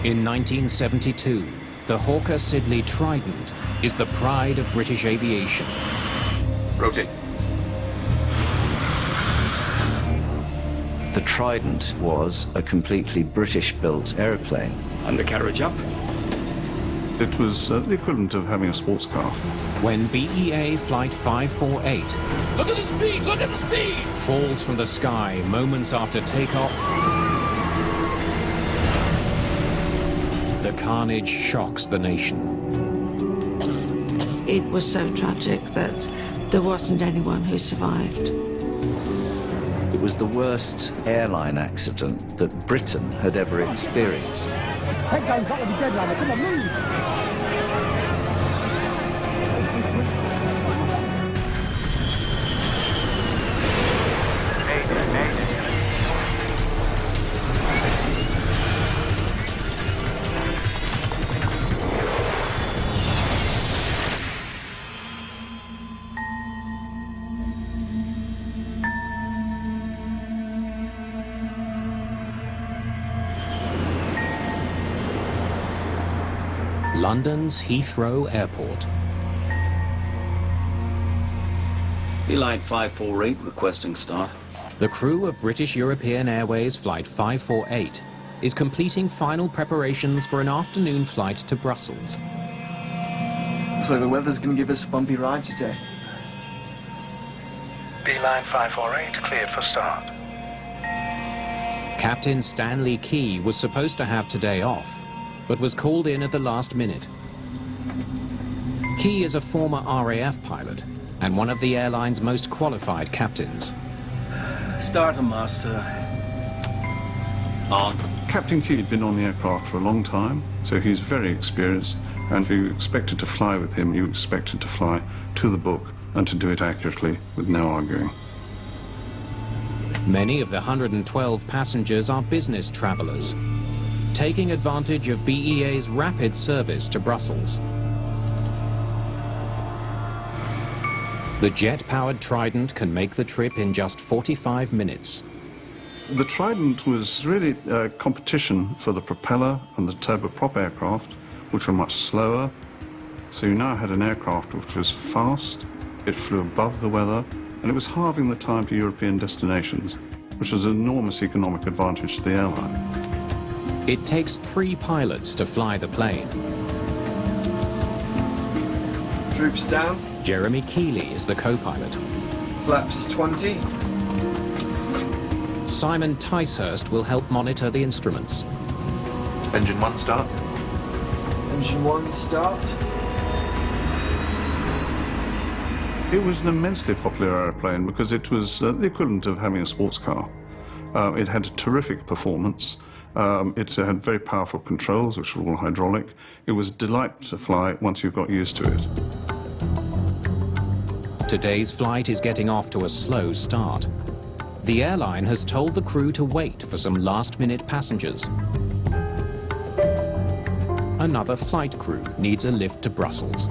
In 1972, the Hawker Siddeley Trident is the pride of British aviation. Rotate. The Trident was a completely British-built aeroplane. Undercarriage up. It was the equivalent of having a sports car. When BEA Flight 548 Look at the speed! Look at the speed! falls from the sky moments after takeoff, the carnage shocks the nation. It was so tragic that there wasn't anyone who survived. It was the worst airline accident that Britain had ever experienced. Headline's got to be dead, Lana. Come on, move! London's Heathrow Airport. Line 548 requesting start. The crew of British European Airways Flight 548 is completing final preparations for an afternoon flight to Brussels. Looks like the weather's going to give us a bumpy ride today. Line 548 cleared for start. Captain Stanley Key was supposed to have today off, but was called in at the last minute. Key is a former RAF pilot and one of the airline's most qualified captains. Start, master. On. Captain Key had been on the aircraft for a long time, so he's very experienced, and if you expected to fly with him, you expected to fly to the book and to do it accurately with no arguing. Many of the 112 passengers are business travelers, taking advantage of BEA's rapid service to Brussels. The jet-powered Trident can make the trip in just 45 minutes. The Trident was really a competition for the propeller and the turboprop aircraft, which were much slower. So you now had an aircraft which was fast, it flew above the weather, and it was halving the time to European destinations, which was an enormous economic advantage to the airline. It takes 3 pilots to fly the plane. Droops down. Jeremy Keeley is the co-pilot. Flaps 20. Simon Ticehurst will help monitor the instruments. Engine 1 start. Engine 1 start. It was an immensely popular airplane because it was the equivalent of having a sports car. It had a terrific performance. It had very powerful controls, which were all hydraulic. It was a delight to fly once you got used to it. Today's flight is getting off to a slow start. The airline has told the crew to wait for some last-minute passengers. Another flight crew needs a lift to Brussels.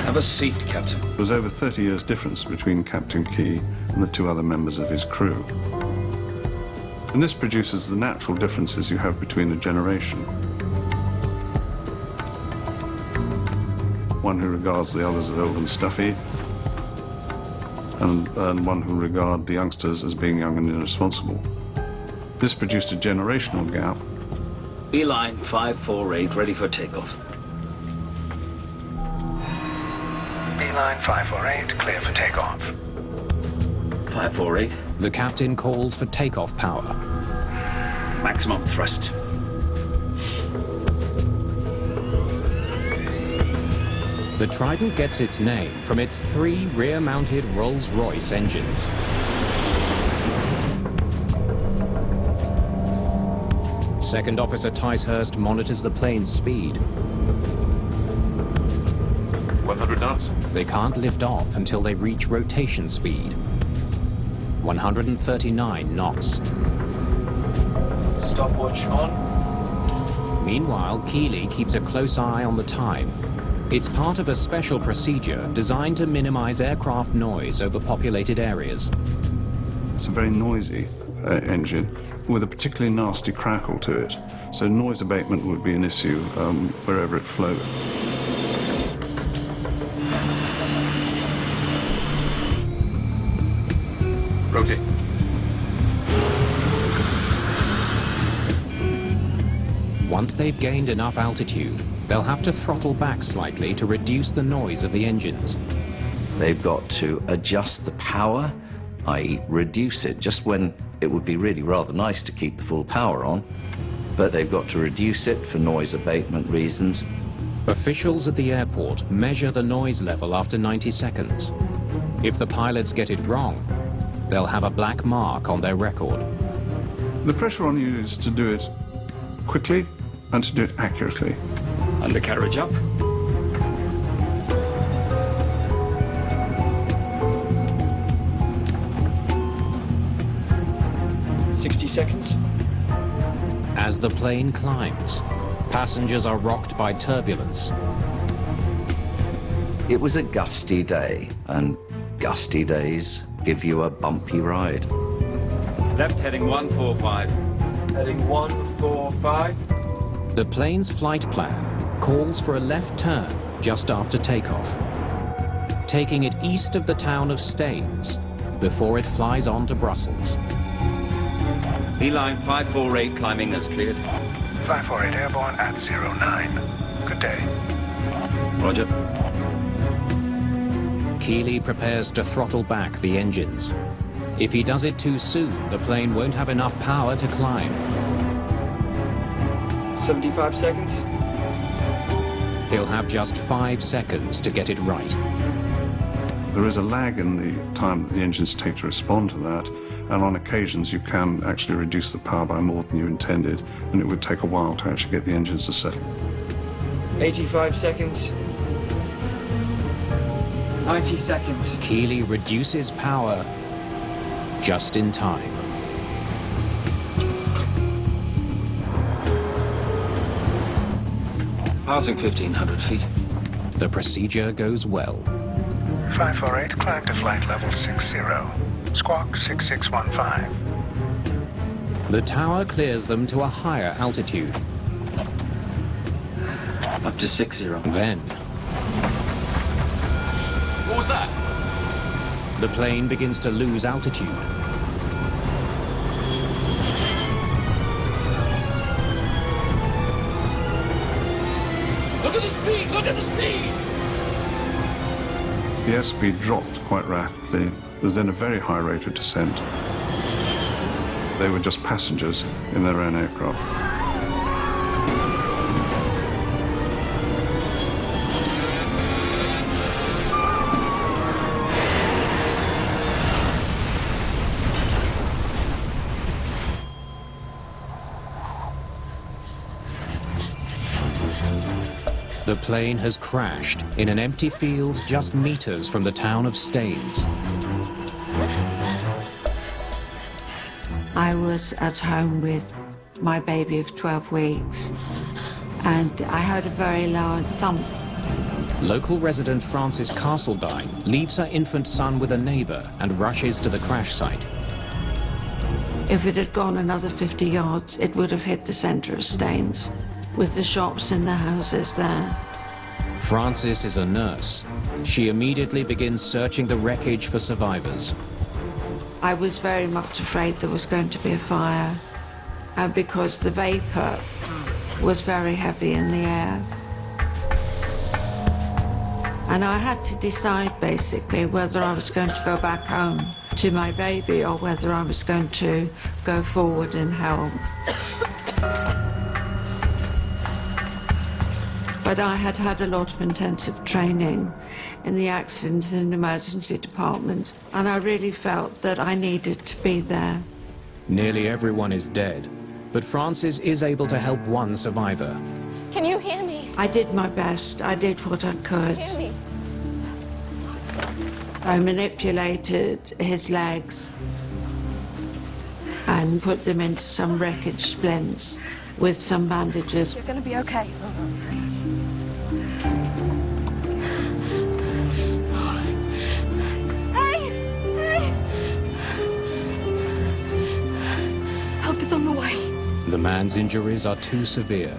Have a seat, Captain. There was over 30 years difference between Captain Key and the 2 other members of his crew. And this produces the natural differences you have between a generation. One who regards the others as old and stuffy, and one who regard the youngsters as being young and irresponsible. This produced a generational gap. Line 548 ready for takeoff. Line 548 clear for takeoff. 548. The captain calls for takeoff power. Maximum thrust. The Trident gets its name from its 3 rear-mounted Rolls-Royce engines. Second Officer Ticehurst monitors the plane's speed. 100 knots. They can't lift off until they reach rotation speed. 139 knots. Stopwatch on. Meanwhile, Keeley keeps a close eye on the time. It's part of a special procedure designed to minimize aircraft noise over populated areas. It's a very noisy engine with a particularly nasty crackle to it. So noise abatement would be an issue wherever it flowed. Rotate. Once they've gained enough altitude, they'll have to throttle back slightly to reduce the noise of the engines. They've got to adjust the power, i.e. reduce it, just when it would be really rather nice to keep the full power on. But they've got to reduce it for noise abatement reasons. Officials at the airport measure the noise level after 90 seconds. If the pilots get it wrong, they'll have a black mark on their record. The pressure on you is to do it quickly and to do it accurately. Undercarriage up. Seconds. As the plane climbs, passengers are rocked by turbulence. It was a gusty day, and gusty days give you a bumpy ride. Left heading 145. Heading 145. The plane's flight plan calls for a left turn just after takeoff, taking it east of the town of Staines before it flies on to Brussels. Beeline 548 climbing as cleared. 548 airborne at 09. Good day. Roger. Keeley prepares to throttle back the engines. If he does it too soon, the plane won't have enough power to climb. 75 seconds. He'll have just 5 seconds to get it right. There is a lag in the time that the engines take to respond to that, and on occasions you can actually reduce the power by more than you intended, and it would take a while to actually get the engines to settle. 85 seconds. 90 seconds. Keeley reduces power just in time. Passing 1,500 feet. The procedure goes well. 548, climb to flight level 60. Squawk 6615. The tower clears them to a higher altitude. Up to 60. Then, What was that? the plane begins to lose altitude. Look at the speed! Look at the speed! The airspeed dropped quite rapidly. There was then a very high rate of descent. They were just passengers in their own aircraft. The plane has crashed in an empty field just meters from the town of Staines. I was at home with my baby of 12 weeks, and I heard a very loud thump. Local resident Frances Castledine leaves her infant son with a neighbor and rushes to the crash site. If it had gone another 50 yards, it would have hit the center of Staines, with the shops and the houses there. Frances is a nurse. She immediately begins searching the wreckage for survivors. I was very much afraid there was going to be a fire, because the vapor was very heavy in the air. And I had to decide basically whether I was going to go back home to my baby or whether I was going to go forward and help. But I had had a lot of intensive training in the accident and emergency department, and I really felt that I needed to be there. Nearly everyone is dead, but Frances is able to help one survivor. Can you hear me? I did my best. I did what I could. Hear me? I manipulated his legs and put them into some wreckage splints with some bandages. You're going to be okay. Hey! Hey! The man's injuries are too severe.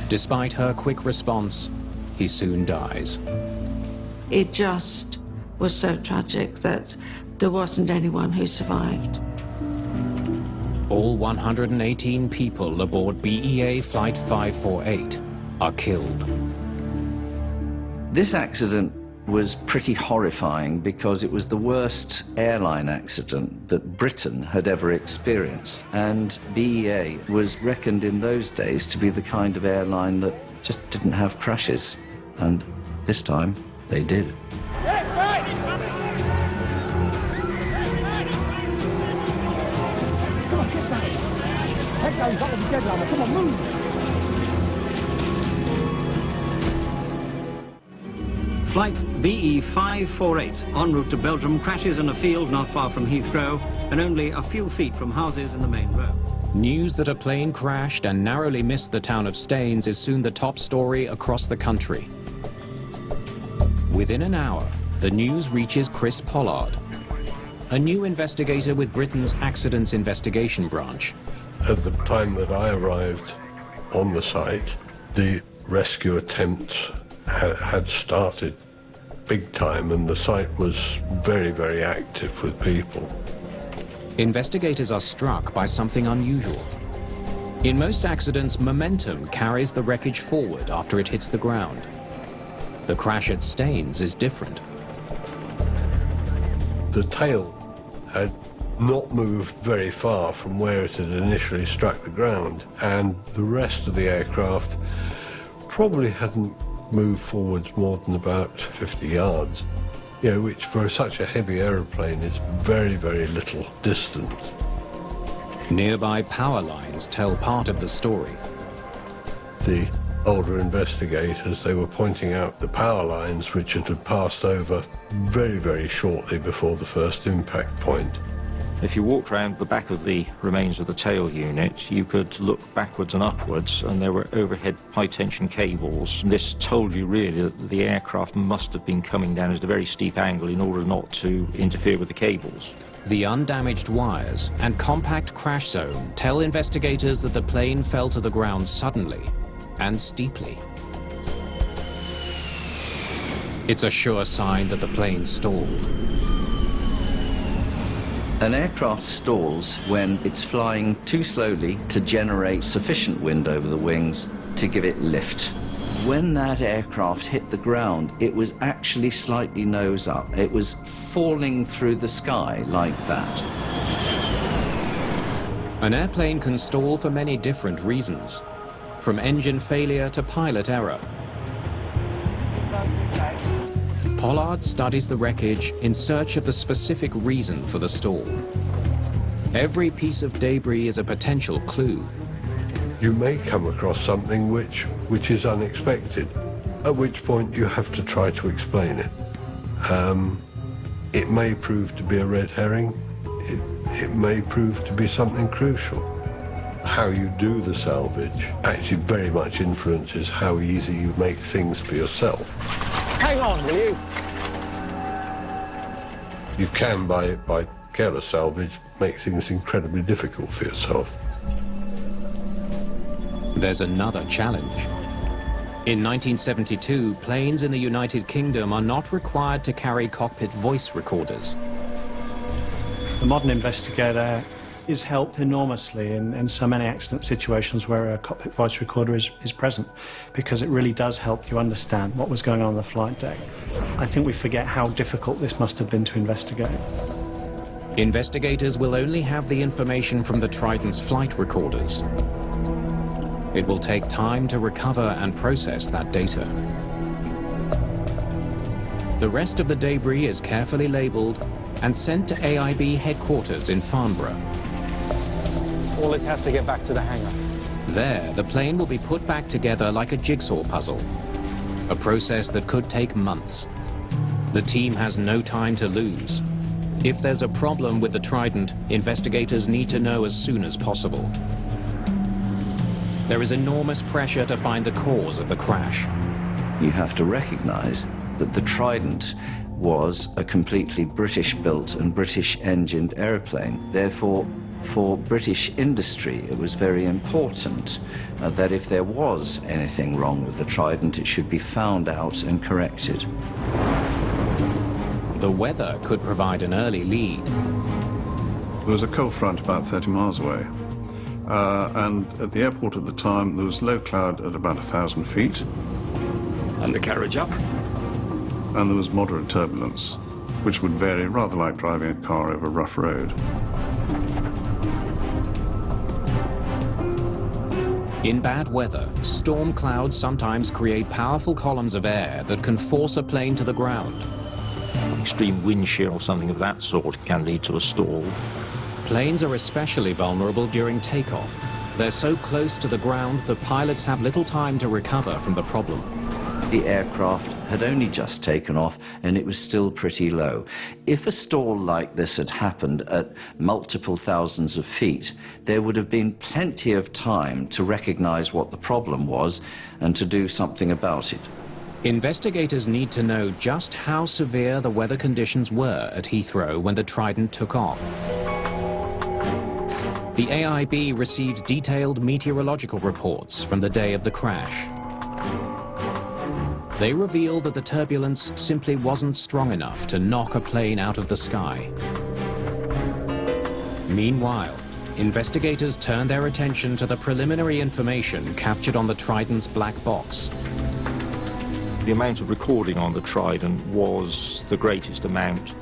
Despite her quick response, he soon dies. It just was so tragic that there wasn't anyone who survived. All 118 people aboard BEA Flight 548 are killed. This accident was pretty horrifying because it was the worst airline accident that Britain had ever experienced, and BEA was reckoned in those days to be the kind of airline that just didn't have crashes, and this time they did. Head goes, that will be dead, Lama. Come on, move! Flight BE548 en route to Belgium crashes in a field not far from Heathrow and only a few feet from houses in the main road. News that a plane crashed and narrowly missed the town of Staines is soon the top story across the country. Within an hour, the news reaches Chris Pollard, a new investigator with Britain's Accidents Investigation Branch. At the time that I arrived on the site, the rescue attempts had started big time, and the site was very, very active with people. Investigators are struck by something unusual. In most accidents, momentum carries the wreckage forward after it hits the ground. The crash at Staines is different. The tail had not moved very far from where it had initially struck the ground, and the rest of the aircraft probably hadn't moved forwards more than about 50 yards, which for such a heavy aeroplane is very, very little distance. Nearby power lines tell part of the story. The older investigators, they were pointing out the power lines which had passed over very, very shortly before the first impact point. If you walked around the back of the remains of the tail unit, you could look backwards and upwards, and there were overhead high-tension cables. This told you really that the aircraft must have been coming down at a very steep angle in order not to interfere with the cables. The undamaged wires and compact crash zone tell investigators that the plane fell to the ground suddenly and steeply. It's a sure sign that the plane stalled. An aircraft stalls when it's flying too slowly to generate sufficient wind over the wings to give it lift. When that aircraft hit the ground, it was actually slightly nose up. It was falling through the sky like that. An airplane can stall for many different reasons, from engine failure to pilot error. Pollard studies the wreckage in search of the specific reason for the stall. Every piece of debris is a potential clue. You may come across something which is unexpected, at which point you have to try to explain it. It may prove to be a red herring. It may prove to be something crucial. How you do the salvage actually very much influences how easy you make things for yourself. Hang on, will you? You can, by careless salvage, make things incredibly difficult for yourself. There's another challenge. In 1972, planes in the United Kingdom are not required to carry cockpit voice recorders. The modern investigator is helped enormously in so many accident situations where a cockpit voice recorder is present, because it really does help you understand what was going on the flight deck. I think we forget how difficult this must have been to investigate. Investigators will only have the information from the Trident's flight recorders. It will take time to recover and process that data. The rest of the debris is carefully labeled and sent to AIB headquarters in Farnborough. All this has to get back to the hangar. There, the plane will be put back together like a jigsaw puzzle, a process that could take months. The team has no time to lose. If there's a problem with the Trident, investigators need to know as soon as possible. There is enormous pressure to find the cause of the crash. You have to recognize that the Trident was a completely British-built and British-engined aeroplane. Therefore, for British industry, it was very important that if there was anything wrong with the Trident, it should be found out and corrected. The weather could provide an early lead. There was a cold front about 30 miles away, and at the airport at the time there was low cloud at about 1,000 feet. Undercarriage up. And there was moderate turbulence, which would vary rather like driving a car over a rough road. In bad weather, storm clouds sometimes create powerful columns of air that can force a plane to the ground. Extreme wind shear or something of that sort can lead to a stall. Planes are especially vulnerable during takeoff. They're so close to the ground that pilots have little time to recover from the problem. The aircraft had only just taken off and it was still pretty low. If a stall like this had happened at multiple thousands of feet, there would have been plenty of time to recognize what the problem was and to do something about it. Investigators need to know just how severe the weather conditions were at Heathrow when the Trident took off. The AIB receives detailed meteorological reports from the day of the crash. They reveal that the turbulence simply wasn't strong enough to knock a plane out of the sky. Meanwhile, investigators turn their attention to the preliminary information captured on the Trident's black box. The amount of recording on the Trident was the greatest amount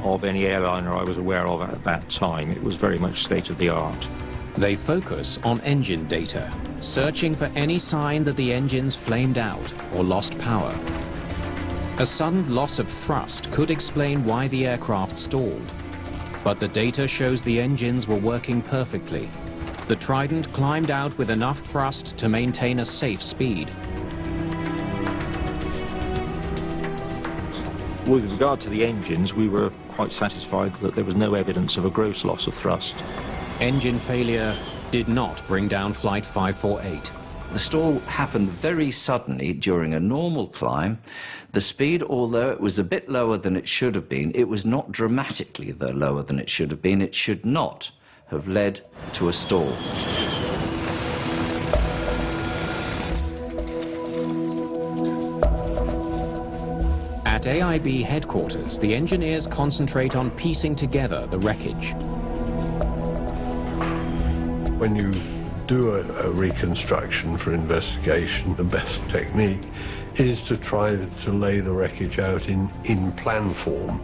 of any airliner I was aware of at that time. It was very much state-of-the-art. They focus on engine data, searching for any sign that the engines flamed out or lost power. A sudden loss of thrust could explain why the aircraft stalled. But the data shows the engines were working perfectly. The Trident climbed out with enough thrust to maintain a safe speed. With regard to the engines, we were quite satisfied that there was no evidence of a gross loss of thrust. Engine failure did not bring down Flight 548. The stall happened very suddenly during a normal climb. The speed, although it was a bit lower than it should have been, it was not dramatically lower than it should have been. It should not have led to a stall. At AIB headquarters, the engineers concentrate on piecing together the wreckage. When you do a reconstruction for investigation, the best technique is to try to lay the wreckage out in plan form,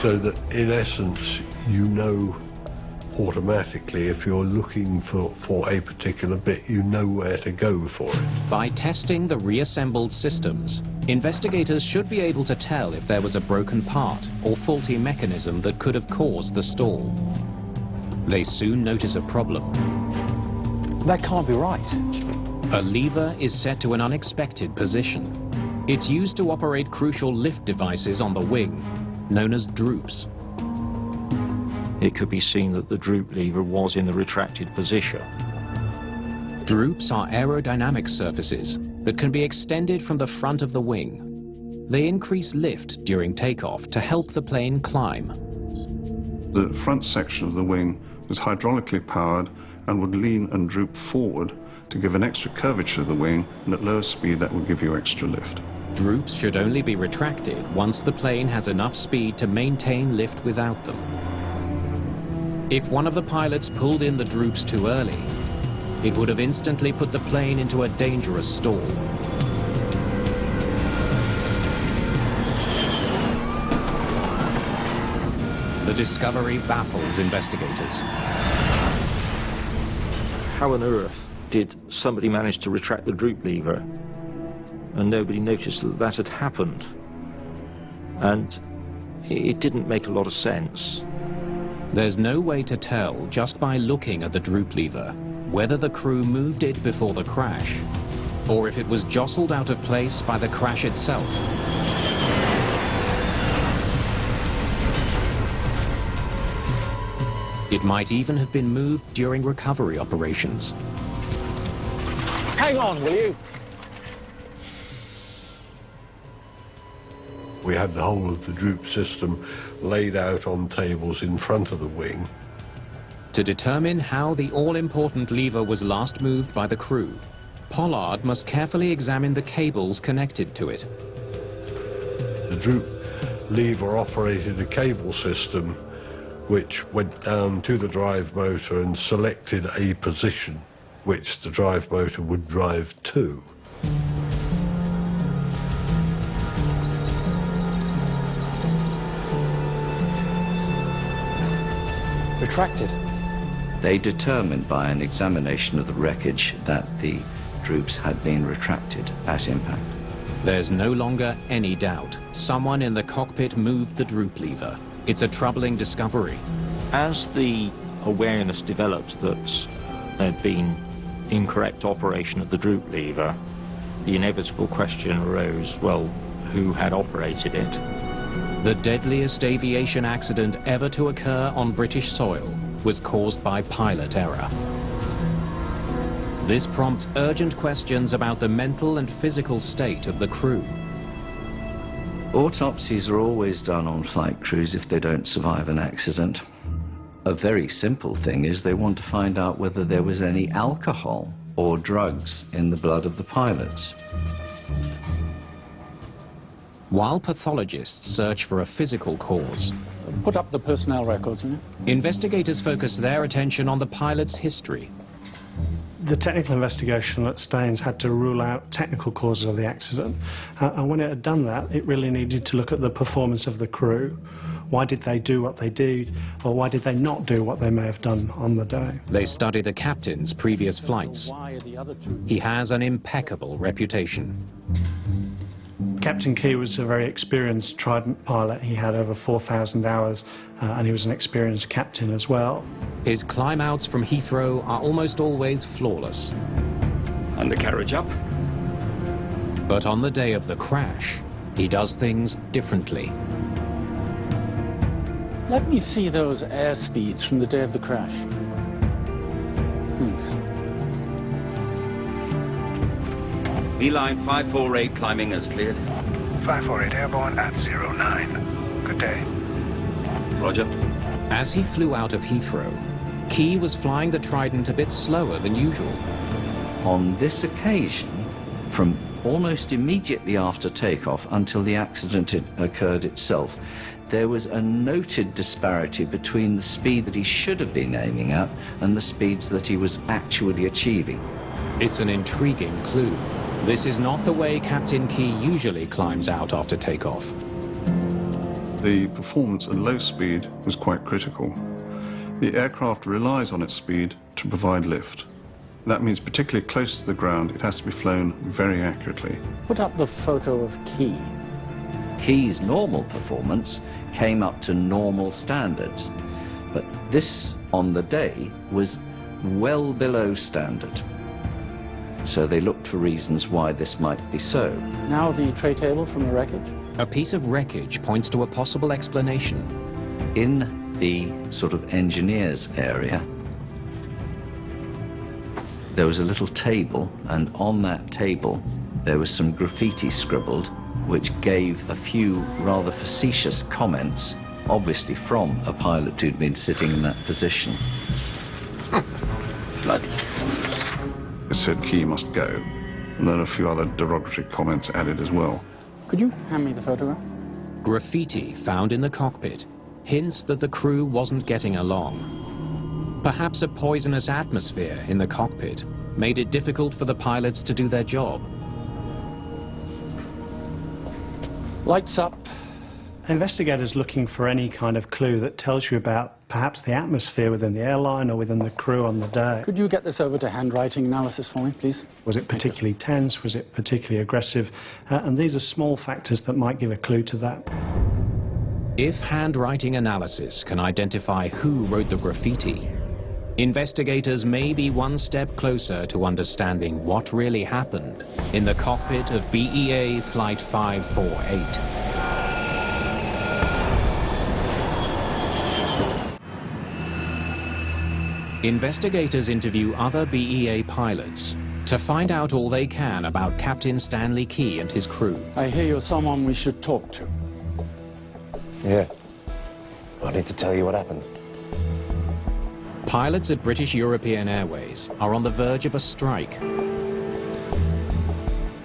so that in essence you know automatically if you're looking for a particular bit, you know where to go for it. By testing the reassembled systems, investigators should be able to tell if there was a broken part or faulty mechanism that could have caused the stall. They soon notice a problem. That can't be right. A lever is set to an unexpected position. It's used to operate crucial lift devices on the wing, known as droops. It could be seen that the droop lever was in the retracted position. Droops are aerodynamic surfaces that can be extended from the front of the wing. They increase lift during takeoff to help the plane climb. The front section of the wing was hydraulically powered and would lean and droop forward to give an extra curvature to the wing, and at lower speed that would give you extra lift. Droops should only be retracted once the plane has enough speed to maintain lift without them. If one of the pilots pulled in the droops too early, it would have instantly put the plane into a dangerous stall. The discovery baffles investigators. How on earth did somebody manage to retract the droop lever and nobody noticed that that had happened? And it didn't make a lot of sense. There's no way to tell just by looking at the droop lever whether the crew moved it before the crash or if it was jostled out of place by the crash itself. It might even have been moved during recovery operations. Hang on, will you? We had the whole of the droop system laid out on tables in front of the wing. To determine how the all-important lever was last moved by the crew, Pollard must carefully examine the cables connected to it. The droop lever operated a cable system which went down to the drive motor and selected a position which the drive motor would drive to. Retracted. They determined by an examination of the wreckage that the droops had been retracted at impact. There's no longer any doubt. Someone in the cockpit moved the droop lever. It's a troubling discovery. As the awareness developed that there'd been incorrect operation of the droop lever, the inevitable question arose, well, who had operated it? The deadliest aviation accident ever to occur on British soil was caused by pilot error. This prompts urgent questions about the mental and physical state of the crew. Autopsies are always done on flight crews if they don't survive an accident. A very simple thing is they want to find out whether there was any alcohol or drugs in the blood of the pilots. While pathologists search for a physical cause, Put up the personnel records, will you? investigators focus their attention on the pilot's history. The technical investigation at Staines had to rule out technical causes of the accident. And when it had done that, it really needed to look at the performance of the crew. Why did they do what they did, or why did they not do what they may have done on the day? They study the captain's previous flights. He has an impeccable reputation. Captain Key was a very experienced Trident pilot. He had over 4,000 hours, and he was an experienced captain as well. His climb-outs from Heathrow are almost always flawless. Undercarriage up. But on the day of the crash, he does things differently. Let me see those airspeeds from the day of the crash. Thanks. Beeline 548 climbing as cleared. 548 airborne at 09. Good day. Roger. As he flew out of Heathrow, Key was flying the Trident a bit slower than usual. On this occasion, from almost immediately after takeoff until the accident had occurred itself, there was a noted disparity between the speed that he should have been aiming at and the speeds that he was actually achieving. It's an intriguing clue. This is not the way Captain Key usually climbs out after takeoff. The performance at low speed was quite critical. The aircraft relies on its speed to provide lift. That means particularly close to the ground, it has to be flown very accurately. Put up the photo of Key. Key's normal performance came up to normal standards, but this on the day was well below standard. So they looked for reasons why this might be so. Now the tray table from the wreckage. A piece of wreckage points to a possible explanation. In the sort of engineers area, there was a little table, and on that table there was some graffiti scribbled which gave a few rather facetious comments, obviously from a pilot who'd been sitting in that position. Bloody. It said Key must go, and then a few other derogatory comments added as well. Could you hand me the photograph? Graffiti found in the cockpit hints that the crew wasn't getting along. Perhaps a poisonous atmosphere in the cockpit made it difficult for the pilots to do their job. Lights up. Investigators looking for any kind of clue that tells you about perhaps the atmosphere within the airline or within the crew on the day. Could you get this over to handwriting analysis for me, please? Was it particularly tense? Was it particularly aggressive? And these are small factors that might give a clue to that. If handwriting analysis can identify who wrote the graffiti, investigators may be one step closer to understanding what really happened in the cockpit of BEA Flight 548. Investigators interview other BEA pilots to find out all they can about Captain Stanley Key and his crew. I hear you're someone we should talk to. Yeah. I need to tell you what happened. Pilots at British European Airways are on the verge of a strike.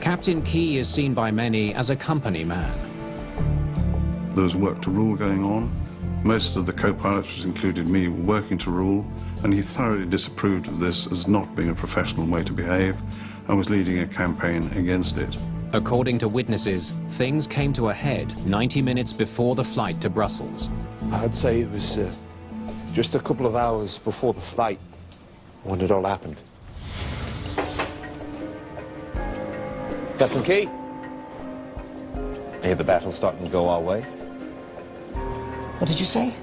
Captain Key is seen by many as a company man. There was work to rule going on. Most of the co-pilots, which included me, were working to rule, and he thoroughly disapproved of this as not being a professional way to behave and was leading a campaign against it. According to witnesses, things came to a head 90 minutes before the flight to Brussels. I'd say it was just a couple of hours before the flight when it all happened. Captain Key? I hear the battle's starting to go our way. What did you say?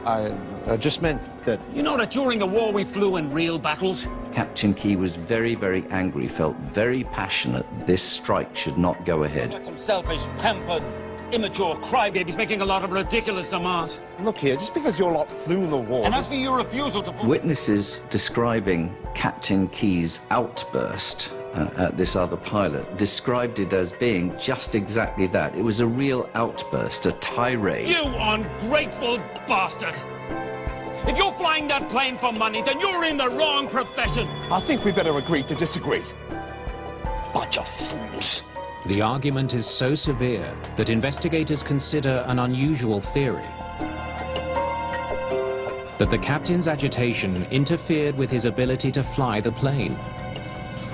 I just meant that... You know that during the war we flew in real battles? Captain Key was very, very angry, felt very passionate. This strike should not go ahead. Like some selfish, pampered, immature crybabies making a lot of ridiculous demands. Look here, just because your lot flew in the war... And as for your refusal to... Witnesses describing Captain Key's outburst at this other pilot described it as being just exactly that. It was a real outburst, a tirade. You ungrateful bastard! If you're flying that plane for money, then you're in the wrong profession! I think we better agree to disagree. Bunch of fools. The argument is so severe that investigators consider an unusual theory. That the captain's agitation interfered with his ability to fly the plane.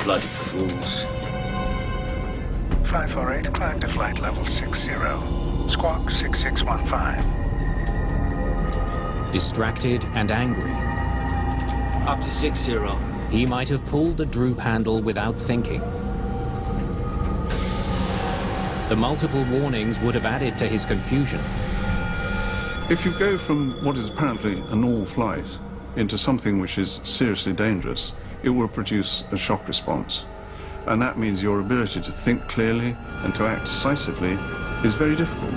Bloody fools. 548, climb to flight level 60. Squawk 6615. Distracted and angry. Up to 60. He might have pulled the droop handle without thinking. The multiple warnings would have added to his confusion. If you go from what is apparently a normal flight into something which is seriously dangerous, it will produce a shock response. And that means your ability to think clearly and to act decisively is very difficult.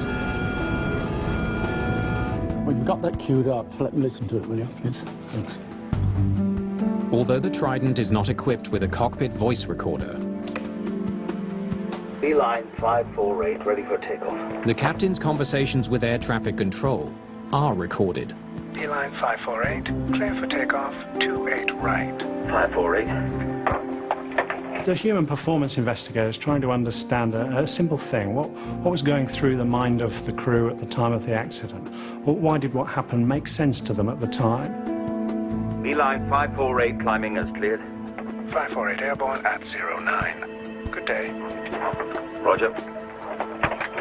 Well, you've got that queued up. Let me listen to it, will you, please? Thanks. Although the Trident is not equipped with a cockpit voice recorder, Beeline 548, ready for takeoff. the captain's conversations with air traffic control are recorded. Beeline 548, clear for takeoff, 28 right. 548. The human performance investigators trying to understand a simple thing. What was going through the mind of the crew at the time of the accident? Why did what happened make sense to them at the time? Beeline 548, climbing as cleared. 548 airborne at 09. Good day. Roger.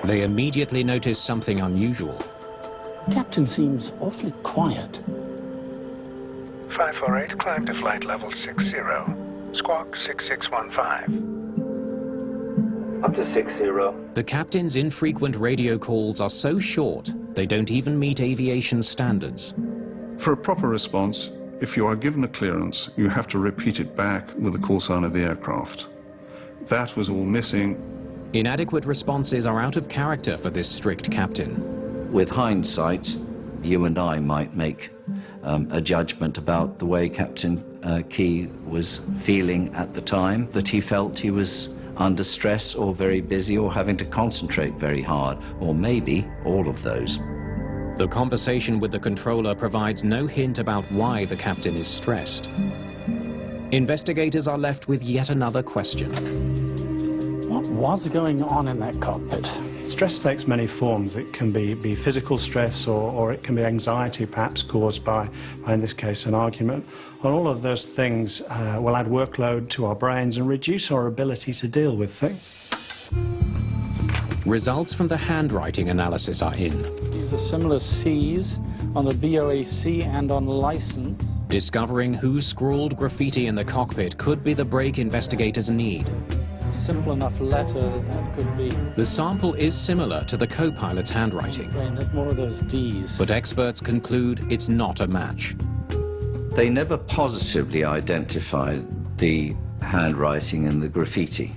They immediately notice something unusual. Captain seems awfully quiet. 548, climb to flight level 60. Squawk 6615. Up to 60. The captain's infrequent radio calls are so short, they don't even meet aviation standards. For a proper response, if you are given a clearance, you have to repeat it back with the call sign of the aircraft. That was all missing. Inadequate responses are out of character for this strict captain. With hindsight, you and I might make a judgment about the way Captain Key was feeling at the time, that he felt he was under stress or very busy or having to concentrate very hard, or maybe all of those. The conversation with the controller provides no hint about why the captain is stressed. Investigators are left with yet another question. What was going on in that cockpit? Stress takes many forms. It can be physical stress or it can be anxiety, perhaps caused by, in this case, an argument. And all of those things will add workload to our brains and reduce our ability to deal with things. Results from the handwriting analysis are in. These are similar C's on the BOAC and on license. Discovering who scrawled graffiti in the cockpit could be the break investigators need. A simple enough letter that could be. The sample is similar to the co-pilot's handwriting. There's more of those D's. But experts conclude it's not a match. They never positively identified the handwriting and the graffiti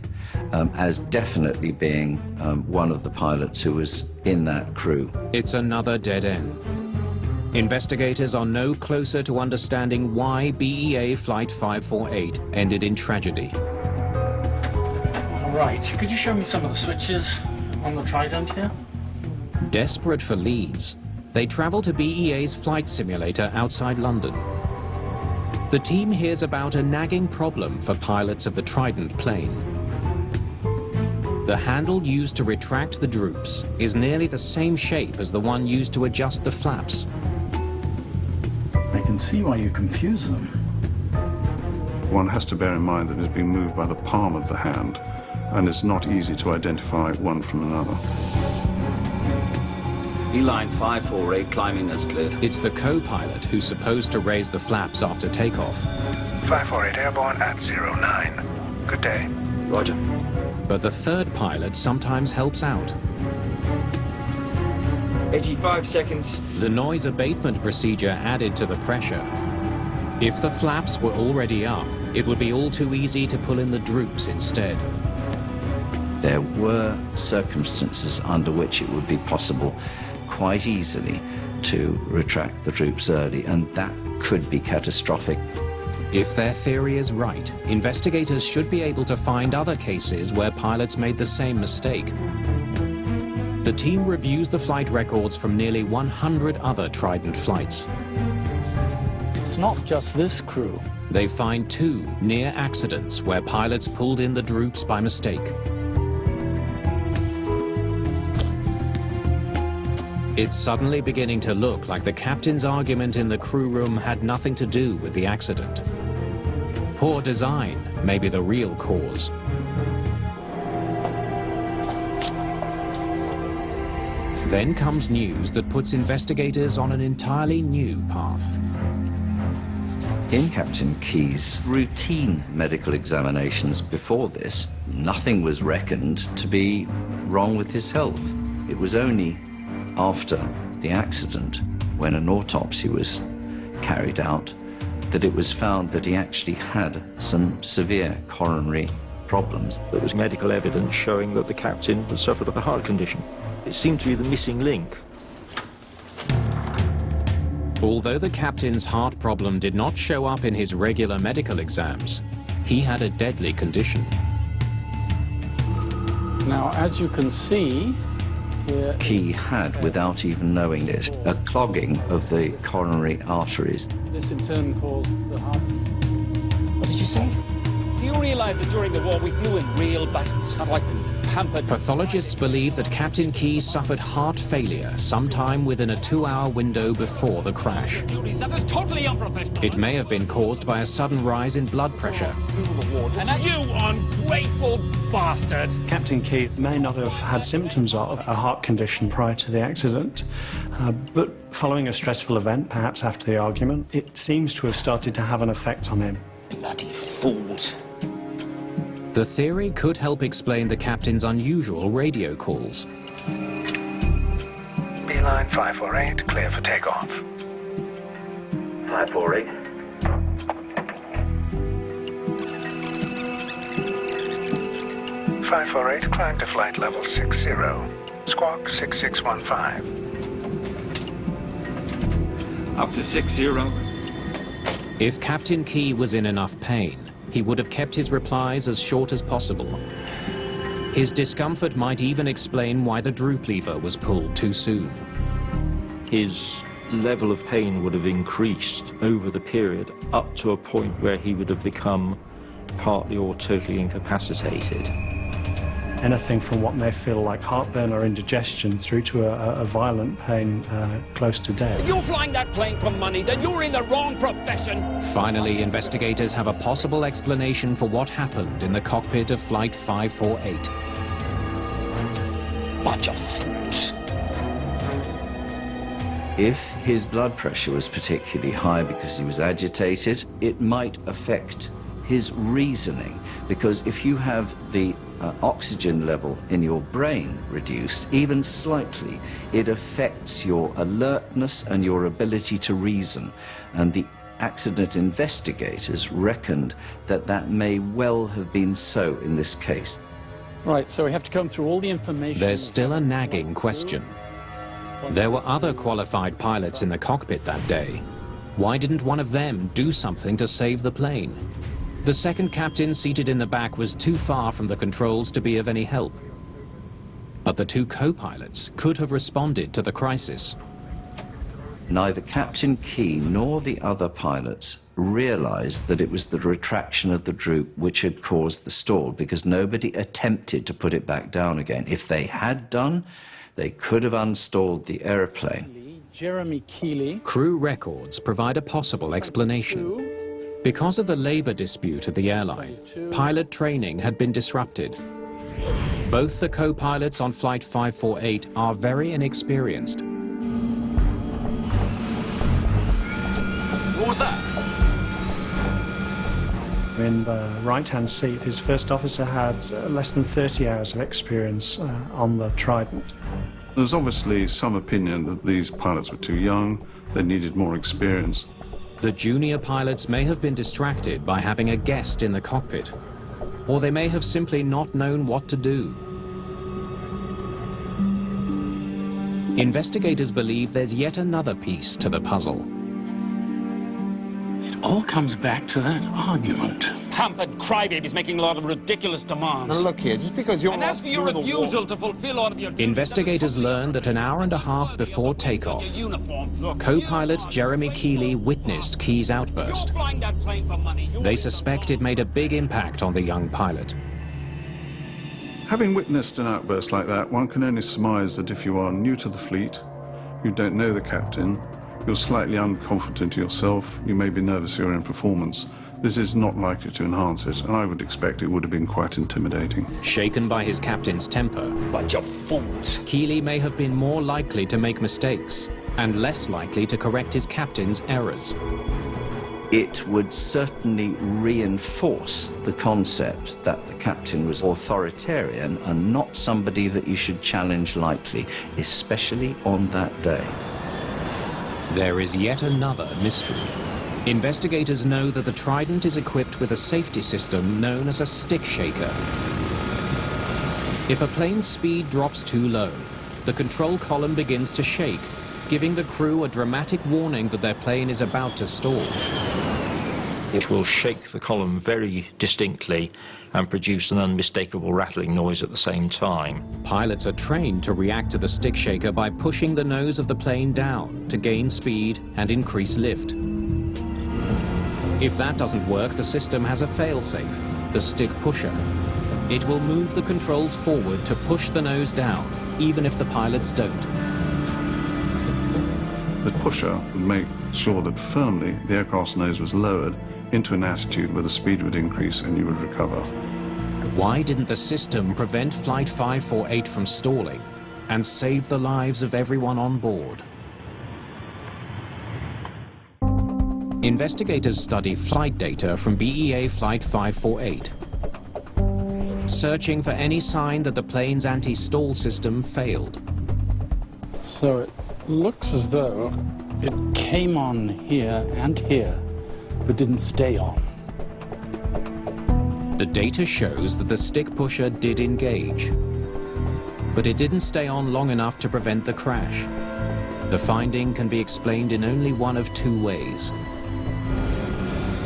as definitely being one of the pilots who was in that crew. It's another dead end. Investigators are no closer to understanding why BEA Flight 548 ended in tragedy. Right, could you show me some of the switches on the Trident here? Desperate for leads, they travel to BEA's flight simulator outside London. The team hears about a nagging problem for pilots of the Trident plane. The handle used to retract the droops is nearly the same shape as the one used to adjust the flaps. I can see why you confuse them. One has to bear in mind that it's being moved by the palm of the hand, and it's not easy to identify one from another. Beeline 548, climbing is cleared. It's the co-pilot who's supposed to raise the flaps after takeoff. 548 airborne at 09. Good day. Roger. But the third pilot sometimes helps out. 85 seconds. The noise abatement procedure added to the pressure. If the flaps were already up, it would be all too easy to pull in the droops instead. There were circumstances under which it would be possible quite easily to retract the droops early, and that could be catastrophic. If their theory is right, investigators should be able to find other cases where pilots made the same mistake. The team reviews the flight records from nearly 100 other Trident flights. It's not just this crew. They find 2 near accidents where pilots pulled in the droops by mistake. It's suddenly beginning to look like the captain's argument in the crew room had nothing to do with the accident. Poor design may be the real cause. Then comes news that puts investigators on an entirely new path. In Captain Key's routine medical examinations before this, nothing was reckoned to be wrong with his health. It was only after the accident, when an autopsy was carried out, that it was found that he actually had some severe coronary problems. There was medical evidence showing that the captain had suffered of a heart condition. It seemed to be the missing link. Although the captain's heart problem did not show up in his regular medical exams, he had a deadly condition. Now, as you can see, here Key had, without even knowing it, a clogging of the coronary arteries. this in turn caused the heart. What did you say? Do you realize that during the war we flew in real battles, unlike the pampered... Pathologists believe that Captain Key suffered heart failure sometime within a 2-hour window before the crash. That was totally unprofessional. It may have been caused by a sudden rise in blood pressure. And you ungrateful bastard! Captain Key may not have had symptoms of a heart condition prior to the accident, but following a stressful event, perhaps after the argument, it seems to have started to have an effect on him. Bloody fools. The theory could help explain the captain's unusual radio calls. Beeline 548, clear for takeoff. 548. Climb to flight level 60. Squawk 6615. Up to 60. If Captain Key was in enough pain, he would have kept his replies as short as possible. His discomfort might even explain why the droop lever was pulled too soon. His level of pain would have increased over the period up to a point where he would have become partly or totally incapacitated. Anything from what may feel like heartburn or indigestion through to a violent pain close to death. If you're flying that plane for money, then you're in the wrong profession. Finally, investigators have a possible explanation for what happened in the cockpit of Flight 548. Bunch of fools. If his blood pressure was particularly high because he was agitated, it might affect his reasoning, because if you have the oxygen level in your brain reduced, even slightly, it affects your alertness and your ability to reason. And the accident investigators reckoned that that may well have been so in this case. Right, so we have to come through all the information. There's still a nagging question. There were other qualified pilots in the cockpit that day. Why didn't one of them do something to save the plane? The second captain seated in the back was too far from the controls to be of any help. But the two co-pilots could have responded to the crisis. Neither Captain Key nor the other pilots realized that it was the retraction of the droop which had caused the stall, because nobody attempted to put it back down again. If they had done, they could have unstalled the aeroplane. Jeremy Keeley. Crew records provide a possible explanation. Because of the labor dispute at the airline, pilot training had been disrupted. Both the co-pilots on Flight 548 are very inexperienced. What was that? In the right-hand seat, his first officer had less than 30 hours of experience on the Trident. There's obviously some opinion that these pilots were too young, they needed more experience. The junior pilots may have been distracted by having a guest in the cockpit, or they may have simply not known what to do. Investigators believe there's yet another piece to the puzzle. It all comes back to that argument. Pampered crybabies making a lot of ridiculous demands. Now look here, just because you're And not as for your through the refusal war- to fulfill all of your duties, Investigators learned that an hour and a half before takeoff, co-pilot Jeremy Keeley witnessed Key's outburst. flying that plane for money. They suspect it made a big impact on the young pilot. Having witnessed an outburst like that, one can only surmise that if you are new to the fleet, you don't know the captain, you're slightly unconfident yourself, you may be nervous of your own performance. This is not likely to enhance it, and I would expect it would have been quite intimidating. Shaken by his captain's temper, Bunch of fools. Keeley may have been more likely to make mistakes and less likely to correct his captain's errors. It would certainly reinforce the concept that the captain was authoritarian and not somebody that you should challenge lightly, especially on that day. There is yet another mystery. Investigators know that the Trident is equipped with a safety system known as a stick shaker. If a plane's speed drops too low, the control column begins to shake, giving the crew a dramatic warning that their plane is about to stall. It will shake the column very distinctly and produce an unmistakable rattling noise at the same time. Pilots are trained to react to the stick shaker by pushing the nose of the plane down to gain speed and increase lift. If that doesn't work, the system has a fail-safe, the stick pusher. It will move the controls forward to push the nose down, even if the pilots don't. The pusher would make sure that firmly the aircraft's nose was lowered into an attitude where the speed would increase and you would recover. Why didn't the system prevent Flight 548 from stalling and save the lives of everyone on board? Investigators study flight data from BEA Flight 548, searching for any sign that the plane's anti-stall system failed. So it looks as though it came on here and here, but didn't stay on. The data shows that the stick pusher did engage, but it didn't stay on long enough to prevent the crash. The finding can be explained in only one of two ways.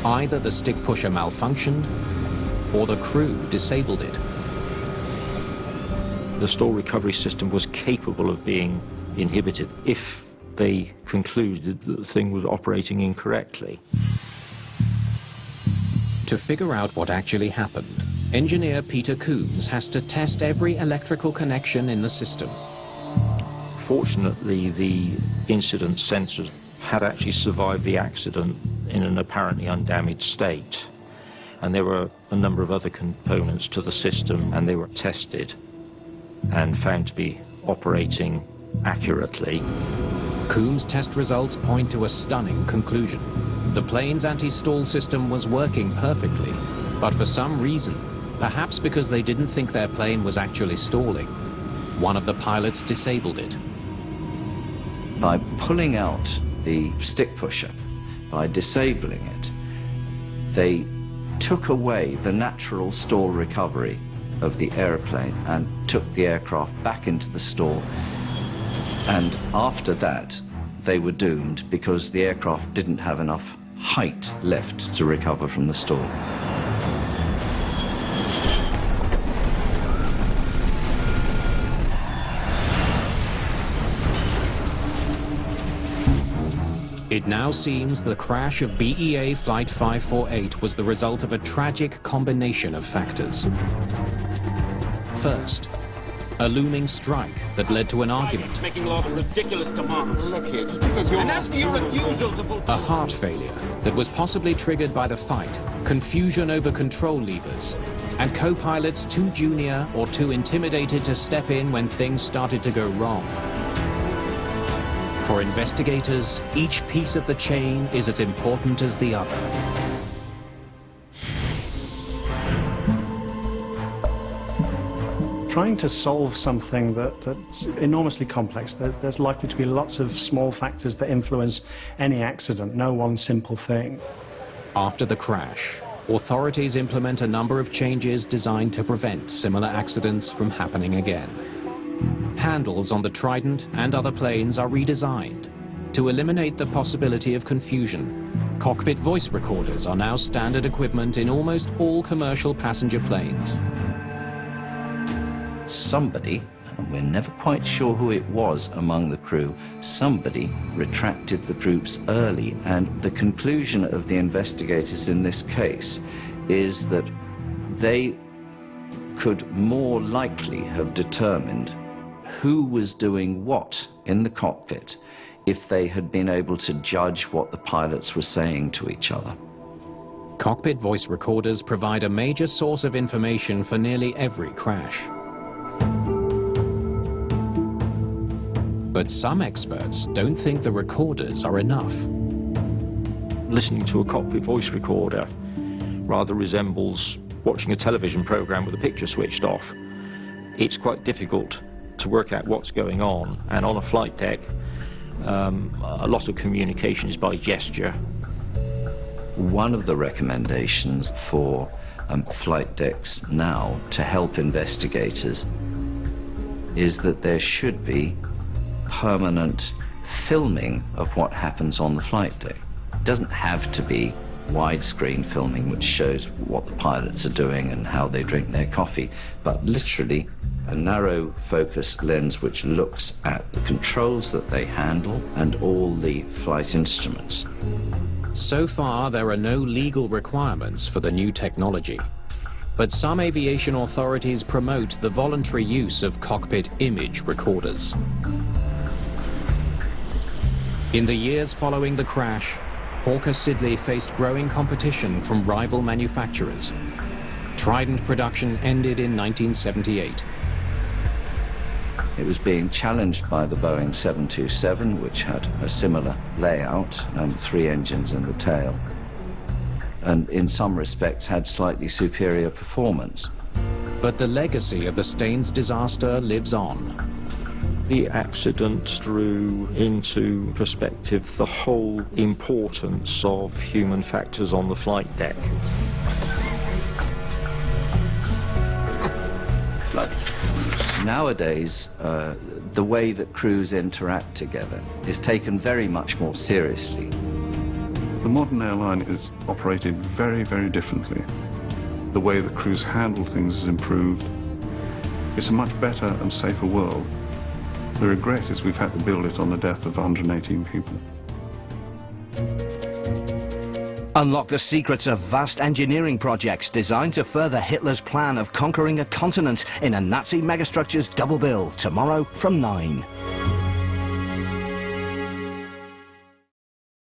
Either the stick pusher malfunctioned, or the crew disabled it. The stall recovery system was capable of being inhibited if they concluded that the thing was operating incorrectly. To figure out what actually happened, engineer Peter Coombs has to test every electrical connection in the system. Fortunately, the incident sensors had actually survived the accident in an apparently undamaged state. And there were a number of other components to the system, and they were tested and found to be operating accurately. Coombs' test results point to a stunning conclusion. The plane's anti-stall system was working perfectly, but for some reason, perhaps because they didn't think their plane was actually stalling, one of the pilots disabled it. By pulling out the stick pusher, by disabling it, they took away the natural stall recovery of the airplane and took the aircraft back into the stall. And after that, they were doomed because the aircraft didn't have enough height left to recover from the stall. It now seems the crash of BEA Flight 548 was the result of a tragic combination of factors. First, a looming strike that led to an argument. Making a lot of ridiculous demands. And as for your refusal to vote... A heart failure that was possibly triggered by the fight, confusion over control levers, and co-pilots too junior or too intimidated to step in when things started to go wrong. For investigators, each piece of the chain is as important as the other. Trying to solve something that's enormously complex, there's likely to be lots of small factors that influence any accident, no one simple thing. After the crash, authorities implement a number of changes designed to prevent similar accidents from happening again. Handles on the Trident and other planes are redesigned to eliminate the possibility of confusion. Cockpit voice recorders are now standard equipment in almost all commercial passenger planes. Somebody, and we're never quite sure who it was among the crew, somebody retracted the troops early, and the conclusion of the investigators in this case is that they could more likely have determined who was doing what in the cockpit if they had been able to judge what the pilots were saying to each other. Cockpit voice recorders provide a major source of information for nearly every crash. But some experts don't think the recorders are enough. Listening to a cockpit voice recorder rather resembles watching a television program with a picture switched off. It's quite difficult to work out what's going on, and on a flight deck, a lot of communication is by gesture. One of the recommendations for flight decks now to help investigators is that there should be permanent filming of what happens on the flight deck. It doesn't have to be widescreen filming which shows what the pilots are doing and how they drink their coffee, but literally a narrow focus lens which looks at the controls that they handle and all the flight instruments. So far, there are no legal requirements for the new technology, but some aviation authorities promote the voluntary use of cockpit image recorders. In the years following the crash, Hawker Siddeley faced growing competition from rival manufacturers. Trident production ended in 1978. It was being challenged by the Boeing 727, which had a similar layout, 3 engines in the tail, and in some respects had slightly superior performance. But the legacy of the Staines disaster lives on. The accident drew into perspective the whole importance of human factors on the flight deck. Nowadays, the way that crews interact together is taken very much more seriously. The modern airline is operated very, very differently. The way that crews handle things has improved. It's a much better and safer world. The regret is we've had to build it on the death of 118 people. Unlock the secrets of vast engineering projects designed to further Hitler's plan of conquering a continent in a Nazi megastructure's double bill tomorrow from 9.